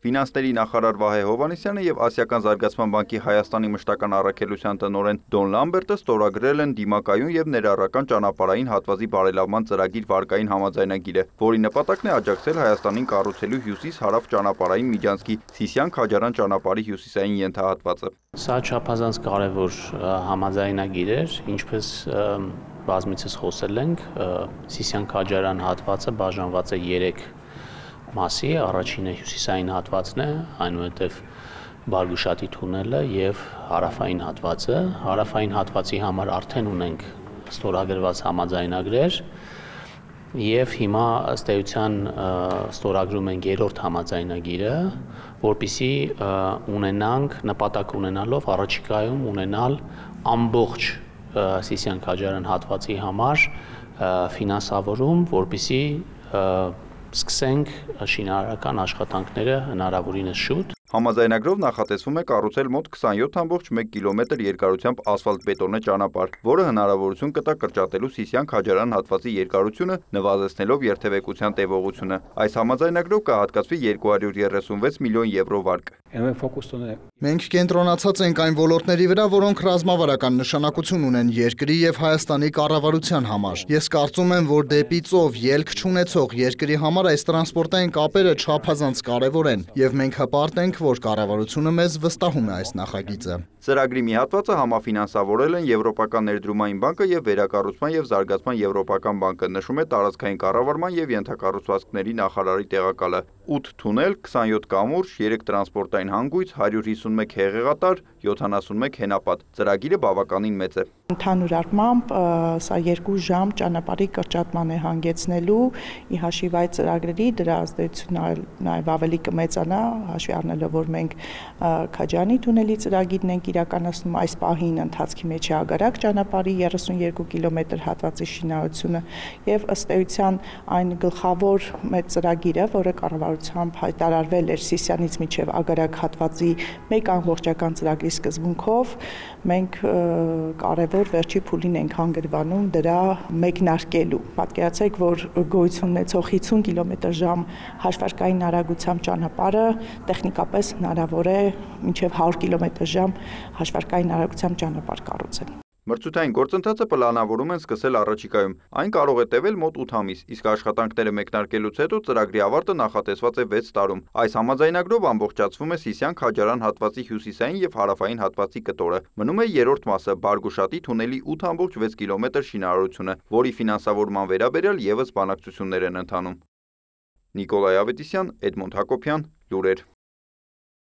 Ֆինանսների նախարար Վահե Հովհաննիսյանը եւ Ասիական զարգացման բանկի Հայաստանի մշտական առաքելության տնօրեն Դոն Լամբերտը ստորագրել են դիմակայուն եւ ներառական ճանապարհային հատվածի բարելավման ծրագիր վարկային համաձայնագիրը, որի նպատակն է աջակցել Հայաստանին կառուցելու հյուսիս-հարավ ճանապարհային միջանցքի Սիսիան-Քաջարան ճանապարհի հյուսիսային ենթահատվածը։ Սա չափազանց կարևոր համաձայնագիր էր, ինչպես բազմիցս խոսել ենք, Սիսիան-Քաջարան հատվածը բաժանված է 3 մասի, առաջինը հյուսիսային հատվածն է, այնուհետև Բարգուշատի թունելը եւ հարավային հատվածը։ Հարավային հատվածի համար արդեն ունենք ստորագրված համաձայնագրեր եւ հիմա ըստ էության ստորագրում ենք 3-րդ համաձայնագիրը, որպեսզի ունենանք նպատակ ունենալով առաջիկայում ունենալ ամբողջ Սիսիան-Քաջարան հատվածի համար ֆինանսավորում, որպեսզի սկսենք շինարարական աշխատանքները հնարավորինս շուտ։ Համաձայնագրով նախատեսվում է կառուցել մոտ 27,1 կիլոմետր երկարությամբ ասֆալտբետոնե ճանապարհ, որը հնարավորություն կտա կրճատելու Սիսիան-Քաջարան հատվածի երկարությունը, նվազեցնելով երթևեկության տևողությունը։ Այս համաձայնագրով կհատկացվի 236 միլիոն եվրո վարկ։ Մենք կենտրոնացած ենք այն ոլորտների վրա, որոնք ռազմավարական նշանակություն ունեն երկրի եւ Հայաստանի կառավարության համար։ Ես կարծում եմ, որ դեպի ծով ելք չունեցող երկրի համար այս տրանսպորտային կապերը չափազանց կարևոր են, եւ մենք հպարտ ենք, որ կառավարությունը մեզ վստահում է այս նախագիծը։ Ծրագրի մի հատվածը համաֆինանսավորել են Եվրոպական ներդրումային բանկը եւ Վերակառուցման եւ Զարգացման Եվրոպական բանկը, նշում է տարածքային կառավարման եւ ենթակառուցվածքների նախարարի տեղակալը։ 8 թունել, 27 կամուրջ, 3 տրանսպորտային հանգույց, 151 հեղեղատար, 71 հենապատ։ Ծրագիրը բավականին մեծ է։ Ընդհանուր առմամբ սա 2 ժամ ճանապարհի կրճատման է հանգեցնելու, ի հաշիվ այդ ծրագրերի դրա ազդեցությունը նաեւ ավելի կմեծանա, հաշվի առնելով որ մենք Քաջարանի թունելի ծրագիրն ենք իրականացնում այս պահին ընթացքի մեջ է Ագարակ ճանապարհի 32 կիլոմետր հատվածի շինարարությունը եւ ըստ էության այն գլխավոր մեծ ծրագիրը, որը կառավարությամբ հայտարարվել էր Սիսիանից մինչեւ Ագարակ հատվածի մեկ ամբողջական ծրագրի սկզբունքով, մենք կարևոր վերջի փուլին ենք հանգրվանում դրա մեկնարկելու։ Պատկերացրեք, որ գոյություն ունեցող 50 կմ/ժ հաշվարկային արագությամբ ճանապարհը տեխնիկապես հնարավոր է մինչև 100 կմ/ժ հաշվարկային արագությամբ ճանապարհ կառուցել։ Մրցութային գործընթացը պլանավորում են սկսել առաջիկայում։ Այն կարող է տևել մոտ 8 ամիս, իսկ աշխատանքները մեկնարկելուց հետո ծրագրի ավարտը նախատեսված է 6 տարում։ Այս համաձայնագրով ամբողջացվում է Սիսիան-Քաջարան հատվածի հյուսիսային եւ հարավային հատվածի կտորը։ Մնում է 3-րդ մասը՝ Բարգուշատի թունելի 8,6 կիլոմետր շինարարությունը, որի ֆինանսավորման վերաբերյալ եւս բանակցություններ են ընթանում։ Նիկոլայ Ավետիսյան, Էդմոնդ Հակոբյան, լուրեր։